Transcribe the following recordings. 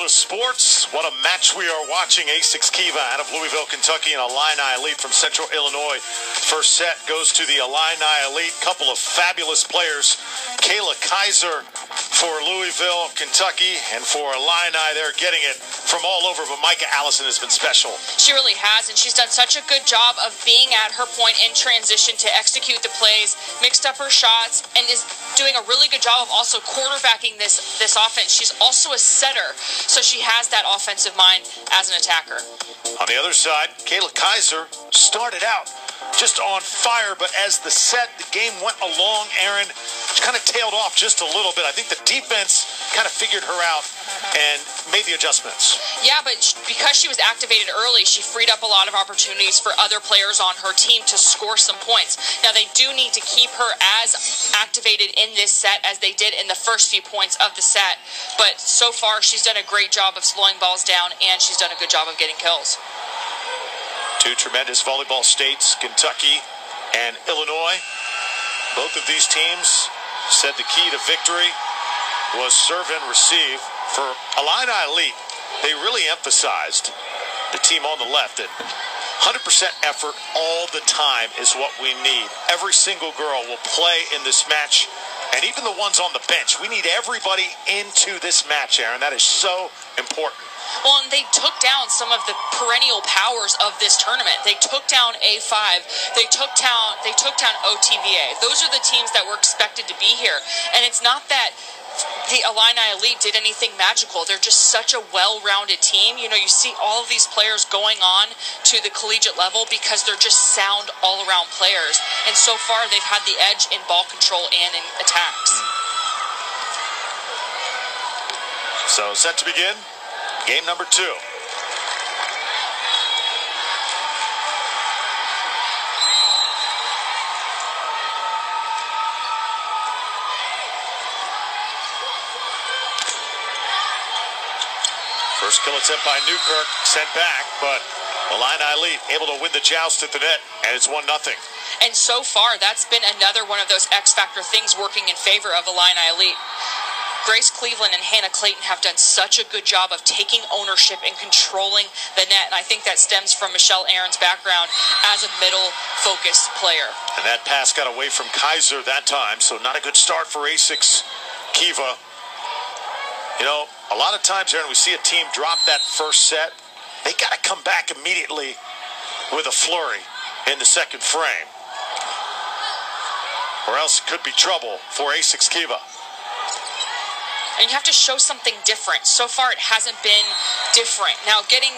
Sports, what a match we are watching. Asics Kiva out of Louisville, Kentucky, and Illini Elite from Central Illinois. First set goes to the Illini Elite. Couple of fabulous players. Kayla Kaiser for Louisville, Kentucky, and for Illini, they're getting it from all over, but Micah Allison has been special. She really has, and she's done such a good job of being at her point in transition to execute the plays, mixed up her shots, and is doing a really good job of also quarterbacking this offense. She's also a setter, so she has that offensive mind as an attacker. On the other side, Kayla Kaiser started out just on fire, but as the game went along, Aaron, she kind of tailed off just a little bit. I think the defense kind of figured her out and made the adjustments. Yeah, but because she was activated early, she freed up a lot of opportunities for other players on her team to score some points. Now, they do need to keep her as activated in this set as they did in the first few points of the set, but so far she's done a great job of slowing balls down, and she's done a good job of getting kills. Two tremendous volleyball states, Kentucky and Illinois. Both of these teams said the key to victory was serve and receive. For Illini Elite, they really emphasized the team on the left that 100% effort all the time is what we need. Every single girl will play in this match, and even the ones on the bench. We need everybody into this match, Aaron. That is so important. Well, and they took down some of the perennial powers of this tournament. They took down A5. They took down OTVA. Those are the teams that were expected to be here. And it's not that the Illini Elite did anything magical. They're just such a well-rounded team. You know, you see all of these players going on to the collegiate level because they're just sound all-around players. And so far, they've had the edge in ball control and in attacks. So, set to begin. Game number 2. First kill attempt by Newkirk, sent back, but Illini Elite able to win the joust at the net, and it's 1-0. And so far, that's been another one of those X-Factor things working in favor of Illini Elite. Grace Cleveland and Hannah Clayton have done such a good job of taking ownership and controlling the net, and I think that stems from Michelle Aaron's background as a middle-focused player. And that pass got away from Kaiser that time, so not a good start for Asics Kiva. You know, a lot of times, Aaron, we see a team drop that first set. They got to come back immediately with a flurry in the second frame, or else it could be trouble for Asics Kiva. And you have to show something different. So far, it hasn't been different. Now, getting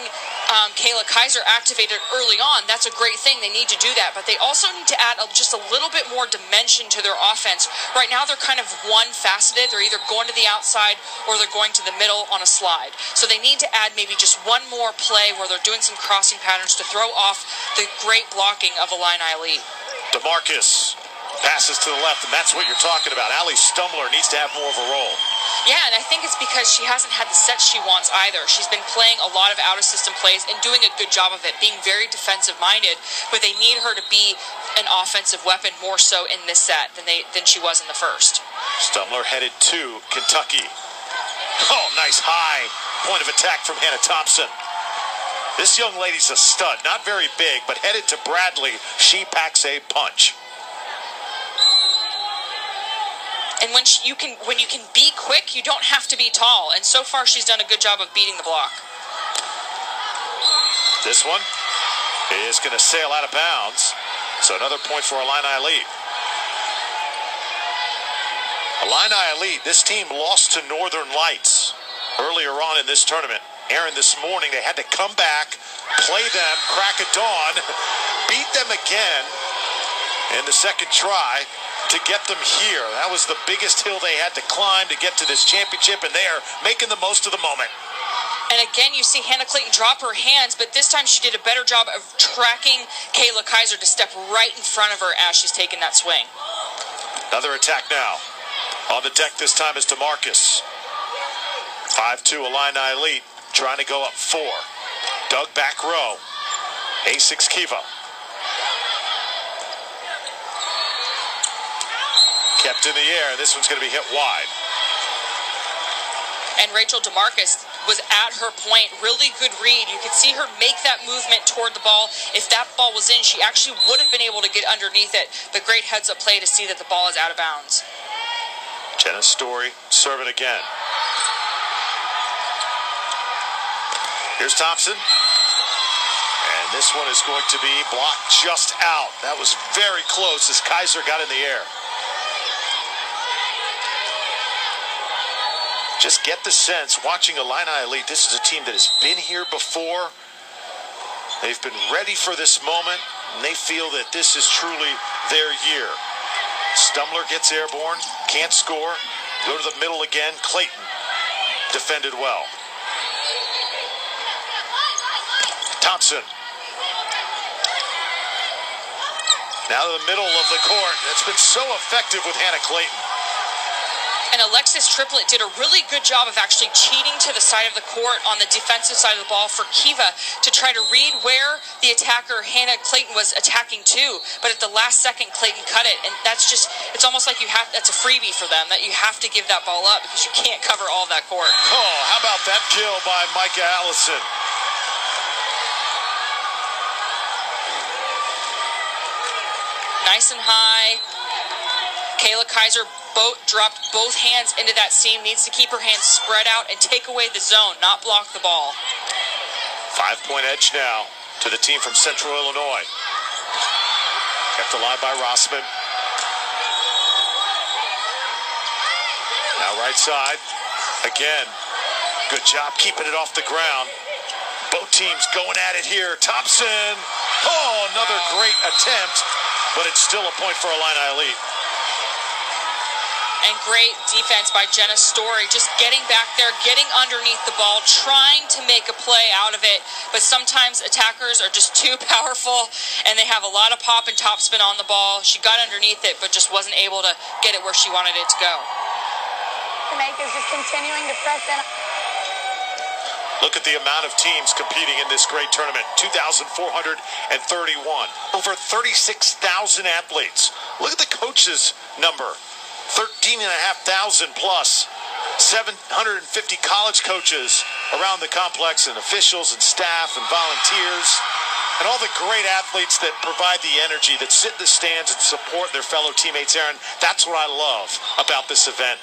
Kayla Kaiser activated early on, that's a great thing. They need to do that. But they also need to add just a little bit more dimension to their offense. Right now, they're kind of one-faceted. They're either going to the outside or they're going to the middle on a slide. So they need to add maybe just one more play where they're doing some crossing patterns to throw off the great blocking of Illini Elite. DeMarcus passes to the left, and that's what you're talking about. Allie Stumbler needs to have more of a role. Yeah, and I think it's because she hasn't had the sets she wants either. She's been playing a lot of out-of-system plays and doing a good job of it, being very defensive-minded, but they need her to be an offensive weapon more so in this set than she was in the first. Stumbler headed to Kentucky. Oh, nice high point of attack from Hannah Thompson. This young lady's a stud, not very big, but headed to Bradley, she packs a punch. And when you can be quick, you don't have to be tall. And so far, she's done a good job of beating the block. This one is going to sail out of bounds. So another point for Illini Elite. Illini Elite, this team lost to Northern Lights earlier on in this tournament. Aaron, this morning, they had to come back, play them, crack of dawn, beat them again in the second try to get them here. That was the biggest hill they had to climb to get to this championship, and they are making the most of the moment. And again, you see Hannah Clayton drop her hands, but this time she did a better job of tracking Kayla Kaiser to step right in front of her as she's taking that swing. Another attack now. On the deck this time is DeMarcus. 5-2 Illini Elite, trying to go up 4. Doug back row. Asics Kiva. Kept in the air. This one's going to be hit wide. And Rachel DeMarcus was at her point. Really good read. You could see her make that movement toward the ball. If that ball was in, she actually would have been able to get underneath it. But great heads-up play to see that the ball is out of bounds. Jenna Story serving again. Here's Thompson. And this one is going to be blocked just out. That was very close as Kaiser got in the air. Just get the sense, watching Illini Elite, this is a team that has been here before. They've been ready for this moment, and they feel that this is truly their year. Stumler gets airborne, can't score. Go to the middle again. Clayton defended well. Thompson. Now to the middle of the court. That's been so effective with Hannah Clayton. And Alexis Triplett did a really good job of actually cheating to the side of the court on the defensive side of the ball for Kiva to try to read where the attacker, Hannah Clayton, was attacking to. But at the last second, Clayton cut it. And that's just, it's almost like that's a freebie for them, that you have to give that ball up because you can't cover all of that court. Oh, how about that kill by Micah Allison? Nice and high. Kayla Kaiser dropped both hands into that seam, needs to keep her hands spread out and take away the zone, not block the ball. 5-point edge now to the team from Central Illinois. Kept alive by Rossman. Now right side. Again, good job keeping it off the ground. Both teams going at it here. Thompson. Oh, another great attempt, but it's still a point for Illini Elite. And great defense by Jenna Story, just getting back there, getting underneath the ball, trying to make a play out of it. But sometimes attackers are just too powerful, and they have a lot of pop and topspin on the ball. She got underneath it, but just wasn't able to get it where she wanted it to go. Jamaica's just continuing to press in. Look at the amount of teams competing in this great tournament. 2,431. Over 36,000 athletes. Look at the coaches' number. 13,500 plus. 750 college coaches around the complex, and officials and staff and volunteers. And all the great athletes that provide the energy, that sit in the stands and support their fellow teammates, Aaron. That's what I love about this event.